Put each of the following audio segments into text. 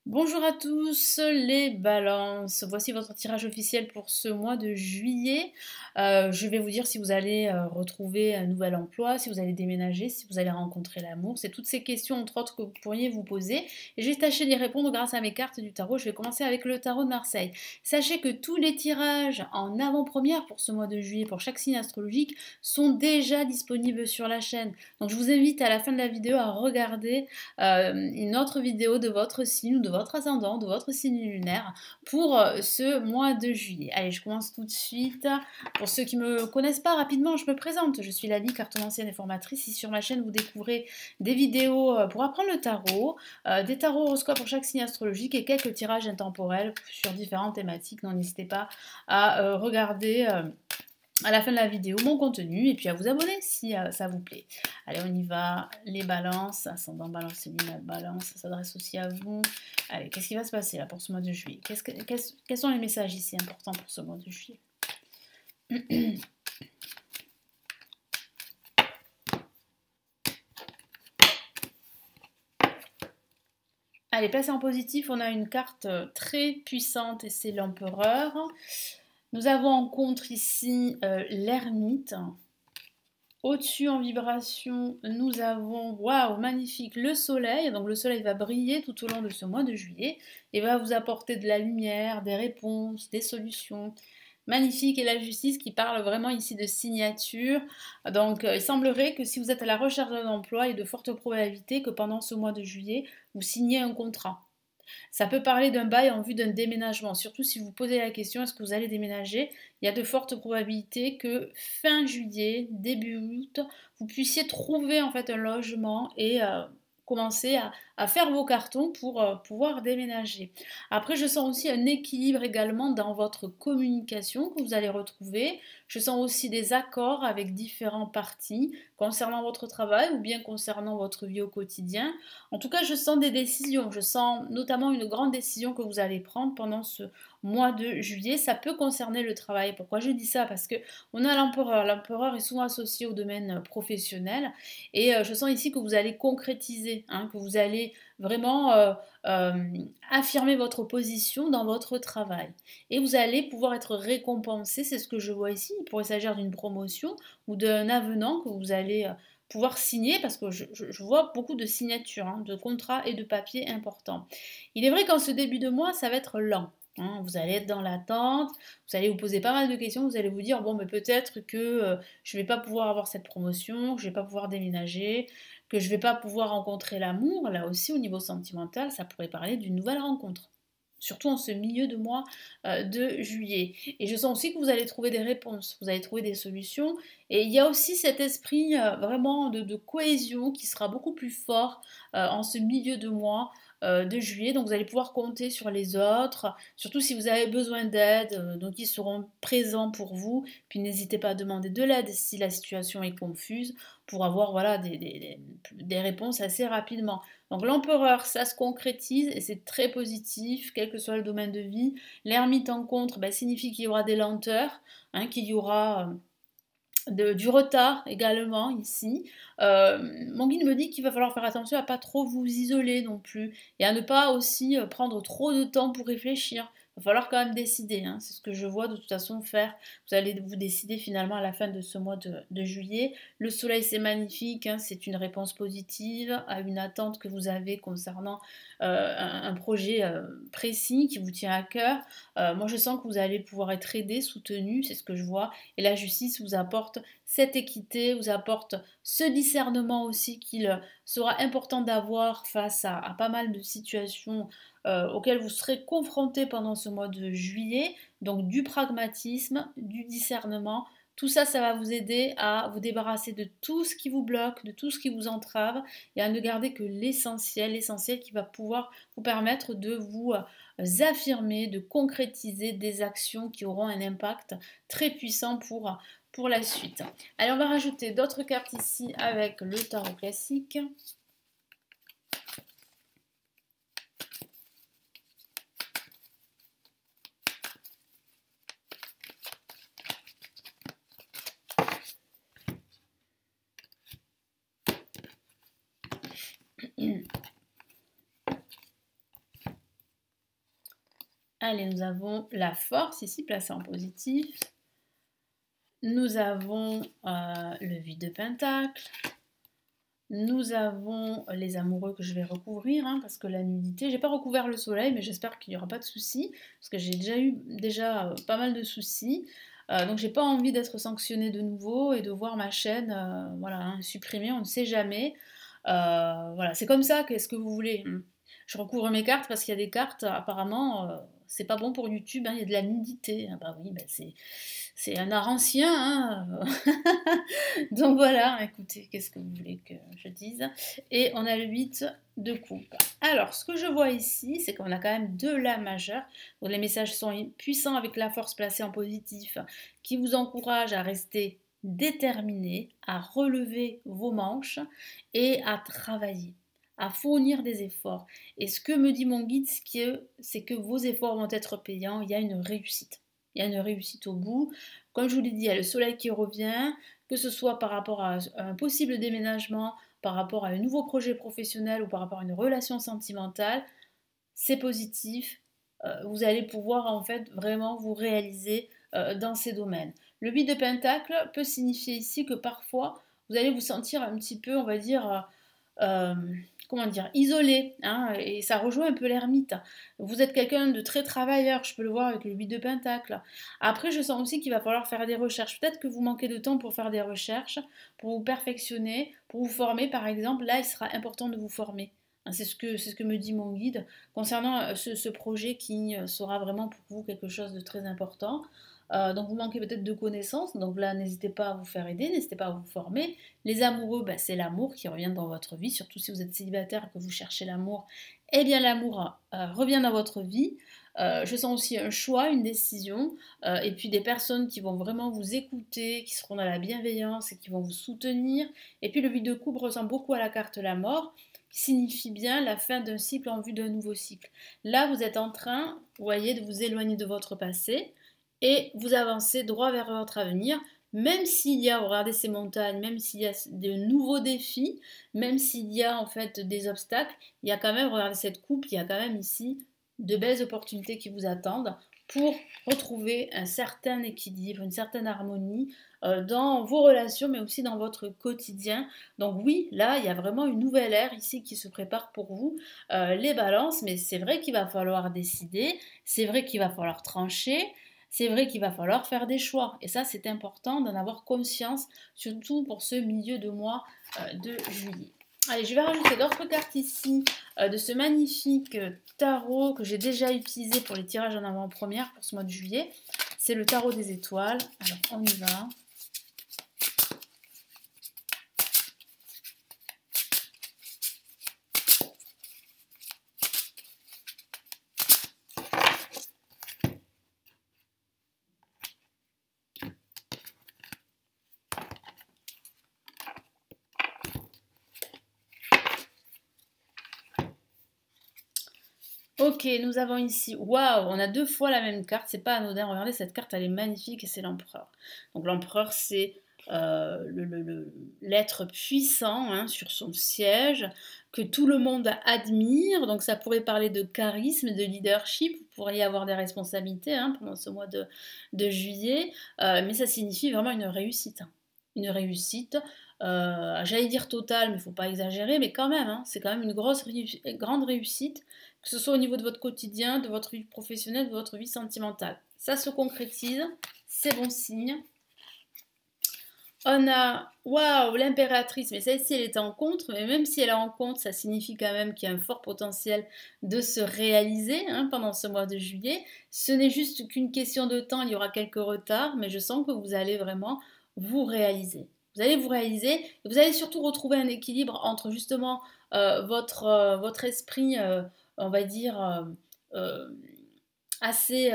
Bonjour à tous les balances, voici votre tirage officiel pour ce mois de juillet. Je vais vous dire si vous allez retrouver un nouvel emploi, si vous allez déménager, si vous allez rencontrer l'amour. C'est toutes ces questions entre autres que vous pourriez vous poser. Et je vais tâcher d'y répondre grâce à mes cartes du tarot. Je vais commencer avec le tarot de Marseille. Sachez que tous les tirages en avant-première pour ce mois de juillet, pour chaque signe astrologique, sont déjà disponibles sur la chaîne. Donc je vous invite à la fin de la vidéo à regarder une autre vidéo de votre signe ou de votre ascendant, de votre signe lunaire pour ce mois de juillet. Allez, je commence tout de suite. Pour ceux qui ne me connaissent pas, rapidement, je me présente. Je suis Lali, cartomancienne et formatrice. Ici sur ma chaîne, vous découvrez des vidéos pour apprendre le tarot, des tarots horoscopes pour chaque signe astrologique et quelques tirages intemporels sur différentes thématiques. Donc n'hésitez pas à regarder à la fin de la vidéo mon contenu et puis à vous abonner si ça vous plaît. Allez, on y va. Les balances, ascendant balance, lunaire balance, ça s'adresse aussi à vous. Allez, qu'est-ce qui va se passer là pour ce mois de juillet? Quels sont les messages ici importants pour ce mois de juillet? Allez, placé en positif, on a une carte très puissante et c'est l'empereur. Nous avons en contre ici l'ermite. Au-dessus en vibration, nous avons, waouh, magnifique, le soleil. Donc le soleil va briller tout au long de ce mois de juillet et va vous apporter de la lumière, des réponses, des solutions. Magnifique, et la justice qui parle vraiment ici de signature. Donc il semblerait que si vous êtes à la recherche d'un emploi, il y a de fortes probabilités que pendant ce mois de juillet, vous signiez un contrat. Ça peut parler d'un bail en vue d'un déménagement, surtout si vous posez la question est-ce que vous allez déménager. Il y a de fortes probabilités que fin juillet, début août, vous puissiez trouver en fait un logement et commencer à faire vos cartons pour pouvoir déménager. Après, je sens aussi un équilibre également dans votre communication que vous allez retrouver. Je sens aussi des accords avec différents partis concernant votre travail ou bien concernant votre vie au quotidien. En tout cas, je sens des décisions. Je sens notamment une grande décision que vous allez prendre pendant ce mois de juillet. Ça peut concerner le travail. Pourquoi je dis ça? Parce que on a l'empereur. L'empereur est souvent associé au domaine professionnel. Et je sens ici que vous allez concrétiser, hein, que vous allez vraiment euh, affirmer votre position dans votre travail. Et vous allez pouvoir être récompensé. C'est ce que je vois ici. Il pourrait s'agir d'une promotion ou d'un avenant que vous allez pouvoir signer, parce que je vois beaucoup de signatures, hein, de contrats et de papiers importants. Il est vrai qu'en ce début de mois, ça va être lent. Hein, vous allez être dans l'attente, vous allez vous poser pas mal de questions, vous allez vous dire, bon, mais peut-être que je ne vais pas pouvoir avoir cette promotion, que je ne vais pas pouvoir déménager, que je ne vais pas pouvoir rencontrer l'amour. Là aussi, au niveau sentimental, ça pourrait parler d'une nouvelle rencontre. Surtout en ce milieu de mois de juillet. Et je sens aussi que vous allez trouver des réponses, vous allez trouver des solutions. Et il y a aussi cet esprit vraiment de cohésion qui sera beaucoup plus fort en ce milieu de mois de juillet. Donc vous allez pouvoir compter sur les autres, surtout si vous avez besoin d'aide. Donc ils seront présents pour vous. Puis n'hésitez pas à demander de l'aide si la situation est confuse pour avoir voilà, des réponses assez rapidement. Donc l'empereur, ça se concrétise et c'est très positif, quel que soit le domaine de vie. L'ermite en contre signifie qu'il y aura des lenteurs, hein, qu'il y aura du retard également ici. Mon guide me dit qu'il va falloir faire attention à pas trop vous isoler non plus et à ne pas aussi prendre trop de temps pour réfléchir. Il va falloir quand même décider, hein. C'est ce que je vois de toute façon faire. Vous allez vous décider finalement à la fin de ce mois de juillet. Le soleil c'est magnifique, hein. C'est une réponse positive à une attente que vous avez concernant un projet précis qui vous tient à cœur. Moi je sens que vous allez pouvoir être aidé, soutenu, c'est ce que je vois. Et la justice vous apporte cette équité, vous apporte ce discernement aussi qu'il sera important d'avoir face à pas mal de situations auxquelles vous serez confrontés pendant ce mois de juillet. Donc du pragmatisme, du discernement. Tout ça, ça va vous aider à vous débarrasser de tout ce qui vous bloque, de tout ce qui vous entrave et à ne garder que l'essentiel qui va pouvoir vous permettre de vous affirmer, de concrétiser des actions qui auront un impact très puissant pour la suite. Allez, on va rajouter d'autres cartes ici avec le tarot classique. Allez, nous avons la force ici placée en positif. Nous avons le 8 de pentacle. Nous avons les amoureux que je vais recouvrir, hein, parce que la nudité, j'ai pas recouvert le soleil, mais j'espère qu'il n'y aura pas de soucis, parce que j'ai déjà eu pas mal de soucis. Donc j'ai pas envie d'être sanctionnée de nouveau et de voir ma chaîne voilà, hein, supprimée, on ne sait jamais. Voilà, c'est comme ça, qu'est-ce que vous voulez? Je recouvre mes cartes parce qu'il y a des cartes, apparemment, c'est pas bon pour YouTube, hein, il y a de la nudité. Ah bah oui, bah c'est un art ancien, hein. Donc voilà, écoutez, qu'est-ce que vous voulez que je dise? Et on a le 8 de coupe. Alors, ce que je vois ici, c'est qu'on a quand même deux La majeures. Donc les messages sont puissants avec la force placée en positif qui vous encourage à rester déterminé, à relever vos manches et à travailler, à fournir des efforts. Et ce que me dit mon guide, c'est que vos efforts vont être payants, il y a une réussite. Il y a une réussite au bout. Comme je vous l'ai dit, il y a le soleil qui revient, que ce soit par rapport à un possible déménagement, par rapport à un nouveau projet professionnel ou par rapport à une relation sentimentale, c'est positif. Vous allez pouvoir en fait vraiment vous réaliser dans ces domaines. Le 8 de pentacle peut signifier ici que parfois vous allez vous sentir un petit peu, on va dire, euh, comment dire, isolé, hein, et ça rejoint un peu l'ermite. Vous êtes quelqu'un de très travailleur, je peux le voir avec le 8 de pentacle. Après, je sens aussi qu'il va falloir faire des recherches. Peut-être que vous manquez de temps pour faire des recherches, pour vous perfectionner, pour vous former, par exemple. Là, il sera important de vous former. Hein, c'est ce que me dit mon guide concernant ce projet qui sera vraiment pour vous quelque chose de très important. Donc vous manquez peut-être de connaissances, donc là n'hésitez pas à vous faire aider, n'hésitez pas à vous former. Les amoureux, bah, c'est l'amour qui revient dans votre vie, surtout si vous êtes célibataire et que vous cherchez l'amour, eh bien l'amour revient dans votre vie. Je sens aussi un choix, une décision, et puis des personnes qui vont vraiment vous écouter, qui seront dans la bienveillance et qui vont vous soutenir. Et puis le 8 de coupe ressemble beaucoup à la carte la mort, qui signifie bien la fin d'un cycle en vue d'un nouveau cycle. Là, vous êtes en train, vous voyez, de vous éloigner de votre passé et vous avancez droit vers votre avenir, même s'il y a, regardez ces montagnes, même s'il y a de nouveaux défis, même s'il y a en fait des obstacles, il y a quand même, regardez cette coupe, il y a quand même ici de belles opportunités qui vous attendent pour retrouver un certain équilibre, une certaine harmonie dans vos relations, mais aussi dans votre quotidien. Donc oui, là, il y a vraiment une nouvelle ère ici qui se prépare pour vous, les balances, mais c'est vrai qu'il va falloir décider, c'est vrai qu'il va falloir trancher, c'est vrai qu'il va falloir faire des choix. Et ça, c'est important d'en avoir conscience, surtout pour ce milieu de mois de juillet. Allez, je vais rajouter d'autres cartes ici de ce magnifique tarot que j'ai déjà utilisé pour les tirages en avant-première pour ce mois de juillet. C'est le tarot des étoiles. Alors, on y va. Ok, nous avons ici, waouh, on a deux fois la même carte, c'est pas anodin, regardez cette carte, elle est magnifique et c'est l'empereur. Donc l'empereur c'est l'être puissant hein, sur son siège, que tout le monde admire, donc ça pourrait parler de charisme, de leadership, vous pourriez avoir des responsabilités hein, pendant ce mois de juillet, mais ça signifie vraiment une réussite. Hein. Une réussite, j'allais dire totale, mais il ne faut pas exagérer, mais quand même, hein, c'est quand même une grande réussite que ce soit au niveau de votre quotidien, de votre vie professionnelle, de votre vie sentimentale. Ça se concrétise, c'est bon signe. On a, waouh, l'impératrice, mais celle-ci elle est en contre, mais même si elle est en contre, ça signifie quand même qu'il y a un fort potentiel de se réaliser hein, pendant ce mois de juillet. Ce n'est juste qu'une question de temps, il y aura quelques retards, mais je sens que vous allez vraiment vous réaliser. Vous allez vous réaliser et vous allez surtout retrouver un équilibre entre justement votre esprit, on va dire, euh, assez,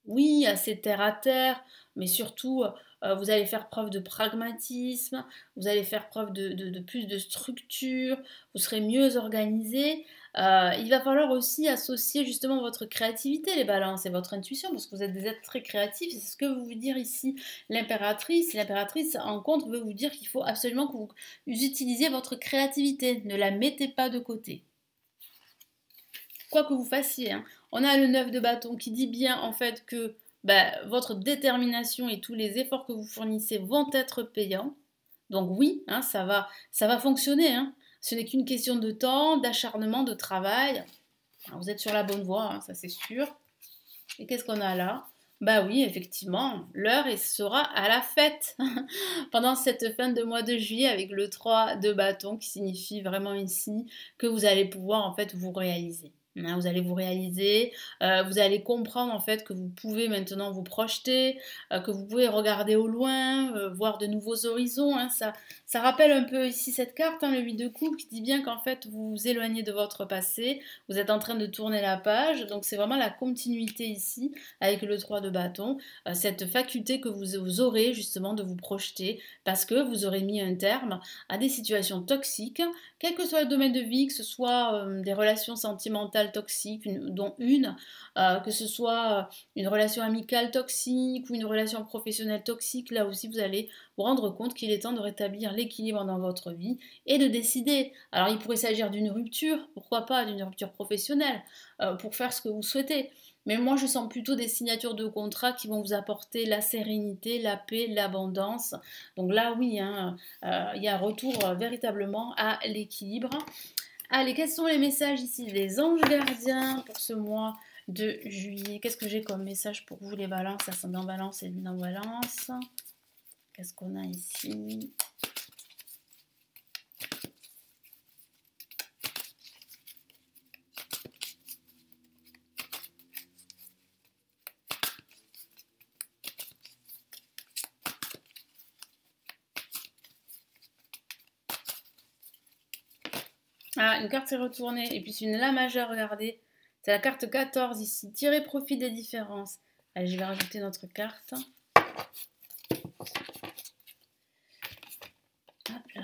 oui, assez terre à terre, mais surtout, vous allez faire preuve de pragmatisme, vous allez faire preuve de plus de structure, vous serez mieux organisé. Il va falloir aussi associer justement votre créativité, les balances, et votre intuition, parce que vous êtes des êtres très créatifs, c'est ce que veut vous dire ici l'impératrice. L'impératrice, en contre, veut vous dire qu'il faut absolument que vous utilisiez votre créativité, ne la mettez pas de côté. quoi que vous fassiez, hein. On a le 9 de bâton qui dit bien en fait que votre détermination et tous les efforts que vous fournissez vont être payants. Donc oui, hein, ça va fonctionner, hein. Ce n'est qu'une question de temps, d'acharnement, de travail. Alors, vous êtes sur la bonne voie, hein, ça c'est sûr. Et qu'est-ce qu'on a là? Bah oui, effectivement, l'heure sera à la fête pendant cette fin de mois de juillet avec le 3 de bâton qui signifie vraiment ici que vous allez pouvoir en fait vous réaliser. Hein, vous allez vous réaliser, vous allez comprendre en fait que vous pouvez maintenant vous projeter, que vous pouvez regarder au loin, voir de nouveaux horizons. Hein, ça rappelle un peu ici cette carte, hein, le 8 de coupe, qui dit bien qu'en fait vous vous éloignez de votre passé, vous êtes en train de tourner la page, donc c'est vraiment la continuité ici avec le 3 de bâton, cette faculté que vous aurez justement de vous projeter parce que vous aurez mis un terme à des situations toxiques, quel que soit le domaine de vie, que ce soit des relations sentimentales toxiques, dont une, que ce soit une relation amicale toxique ou une relation professionnelle toxique, là aussi vous allez vous rendre compte qu'il est temps de rétablir l'équilibre dans votre vie et de décider. Alors il pourrait s'agir d'une rupture, pourquoi pas d'une rupture professionnelle, pour faire ce que vous souhaitez. Mais moi, je sens plutôt des signatures de contrats qui vont vous apporter la sérénité, la paix, l'abondance. Donc là, oui, hein, il y a un retour véritablement à l'équilibre. Allez, quels sont les messages ici des anges gardiens pour ce mois de juillet? Qu'est-ce que j'ai comme message pour vous, les balances, ascendant balance et lune en balance? Qu'est-ce qu'on a ici? Ah, une carte s'est retournée. Et puis c'est une La majeure, regardez. C'est la carte 14 ici. Tirer profit des différences. Allez, je vais rajouter notre carte. Hop là.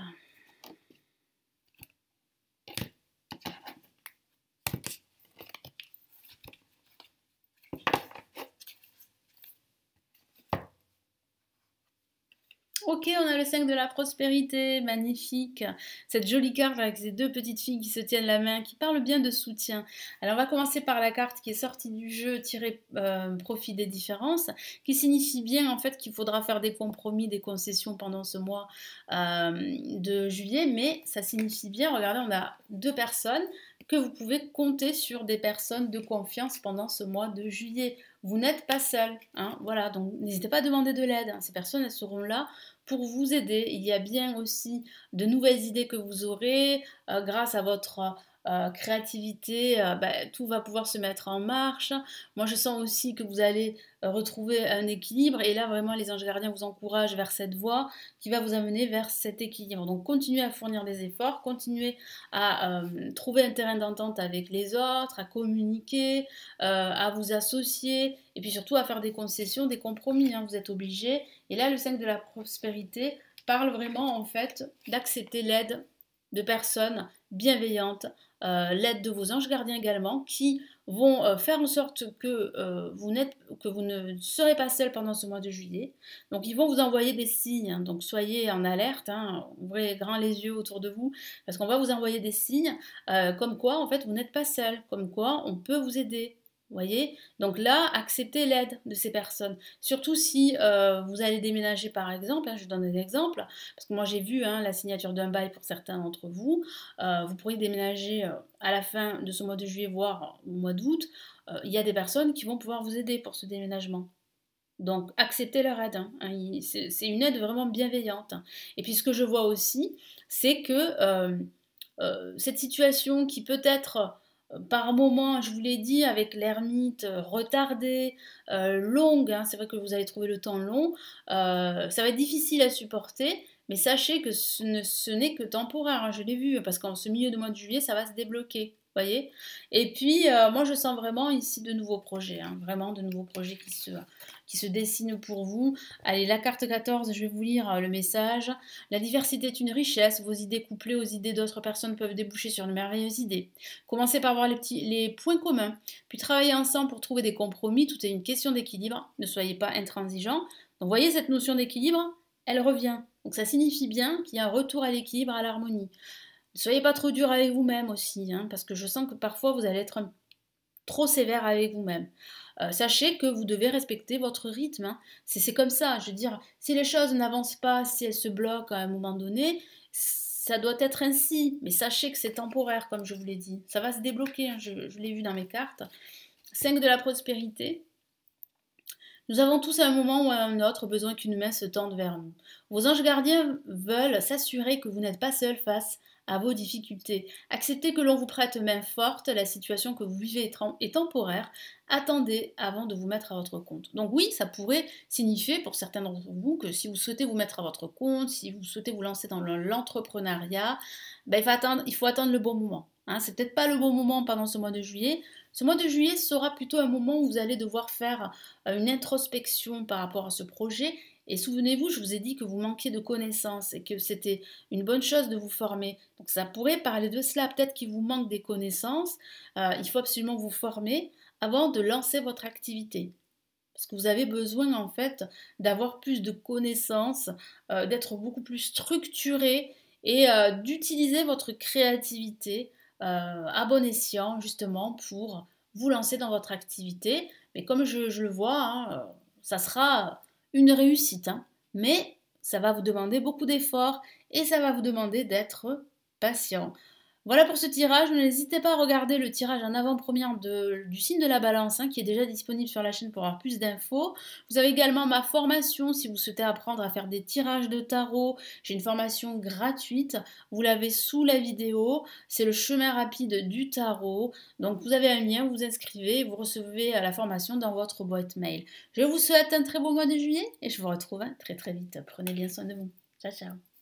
Ok, on a le 5 de la prospérité, magnifique. Cette jolie carte avec ces deux petites filles qui se tiennent la main, qui parlent bien de soutien. Alors on va commencer par la carte qui est sortie du jeu, tirer profit des différences, qui signifie bien en fait qu'il faudra faire des compromis, des concessions pendant ce mois de juillet, mais ça signifie bien, regardez, on a deux personnes que vous pouvez compter sur des personnes de confiance pendant ce mois de juillet. Vous n'êtes pas seul, hein, voilà, donc n'hésitez pas à demander de l'aide. Hein. Ces personnes, elles seront là pour vous aider. Il y a bien aussi de nouvelles idées que vous aurez grâce à votre créativité. Tout va pouvoir se mettre en marche. Moi, je sens aussi que vous allez retrouver un équilibre. Et là, vraiment, les anges gardiens vous encouragent vers cette voie qui va vous amener vers cet équilibre. Donc, continuez à fournir des efforts, continuez à trouver un terrain d'entente avec les autres, à communiquer, à vous associer et puis surtout à faire des concessions, des compromis. Hein, vous êtes obligés. Et là, le 5 de la prospérité parle vraiment en fait d'accepter l'aide de personnes bienveillantes, l'aide de vos anges gardiens également, qui vont faire en sorte que vous ne serez pas seul pendant ce mois de juillet. Donc ils vont vous envoyer des signes, hein, donc soyez en alerte, hein, ouvrez grand les yeux autour de vous, parce qu'on va vous envoyer des signes comme quoi en fait vous n'êtes pas seul, comme quoi on peut vous aider. Vous voyez? Donc là, acceptez l'aide de ces personnes. Surtout si vous allez déménager par exemple, hein, je donne un exemple, parce que moi j'ai vu hein, la signature d'un bail pour certains d'entre vous. Vous pourriez déménager à la fin de ce mois de juillet, voire au mois d'août. Il y a des personnes qui vont pouvoir vous aider pour ce déménagement. Donc acceptez leur aide. Hein. C'est une aide vraiment bienveillante. Et puis ce que je vois aussi, c'est que cette situation qui peut être par moment, je vous l'ai dit, avec l'ermite retardée, longue, hein, c'est vrai que vous allez trouver le temps long, ça va être difficile à supporter, mais sachez que ce n'est que temporaire, hein, je l'ai vu, parce qu'en ce milieu de mois de juillet, ça va se débloquer. Voyez. Et puis, moi, je sens vraiment ici de nouveaux projets, hein, vraiment de nouveaux projets qui se dessinent pour vous. Allez, la carte 14, je vais vous lire le message. La diversité est une richesse. Vos idées couplées aux idées d'autres personnes peuvent déboucher sur de merveilleuses idées. Commencez par voir les points communs, puis travaillez ensemble pour trouver des compromis. Tout est une question d'équilibre. Ne soyez pas intransigeants. Donc, voyez cette notion d'équilibre, elle revient. Donc, ça signifie bien qu'il y a un retour à l'équilibre, à l'harmonie. Ne soyez pas trop dur avec vous-même aussi, hein, parce que je sens que parfois vous allez être trop sévère avec vous-même. Sachez que vous devez respecter votre rythme, hein. C'est comme ça, je veux dire, si les choses n'avancent pas, si elles se bloquent à un moment donné, ça doit être ainsi. Mais sachez que c'est temporaire, comme je vous l'ai dit. Ça va se débloquer, hein, je l'ai vu dans mes cartes. 5 de la prospérité. Nous avons tous à un moment ou à un autre besoin qu'une main se tende vers nous. Vos anges gardiens veulent s'assurer que vous n'êtes pas seul face à vos difficultés. Acceptez que l'on vous prête main forte, la situation que vous vivez est temporaire. Attendez avant de vous mettre à votre compte. Donc oui, ça pourrait signifier pour certains d'entre vous que si vous souhaitez vous mettre à votre compte, si vous souhaitez vous lancer dans l'entrepreneuriat, ben, il faut attendre le bon moment. Hein, c'est peut-être pas le bon moment pendant ce mois de juillet. Ce mois de juillet sera plutôt un moment où vous allez devoir faire une introspection par rapport à ce projet. Et souvenez-vous, je vous ai dit que vous manquiez de connaissances et que c'était une bonne chose de vous former. Donc ça pourrait parler de cela. Peut-être qu'il vous manque des connaissances. Il faut absolument vous former avant de lancer votre activité. Parce que vous avez besoin en fait d'avoir plus de connaissances, d'être beaucoup plus structuré et d'utiliser votre créativité à bon escient justement pour vous lancer dans votre activité. Mais comme je le vois, hein, ça sera une réussite, hein. Mais ça va vous demander beaucoup d'efforts et ça va vous demander d'être patient. Voilà pour ce tirage. N'hésitez pas à regarder le tirage en avant-première du signe de la balance, hein, qui est déjà disponible sur la chaîne pour avoir plus d'infos. Vous avez également ma formation si vous souhaitez apprendre à faire des tirages de tarot. J'ai une formation gratuite. Vous l'avez sous la vidéo. C'est le chemin rapide du tarot. Donc vous avez un lien, vous vous inscrivez et vous recevez la formation dans votre boîte mail. Je vous souhaite un très beau mois de juillet et je vous retrouve très très vite. Prenez bien soin de vous. Ciao ciao.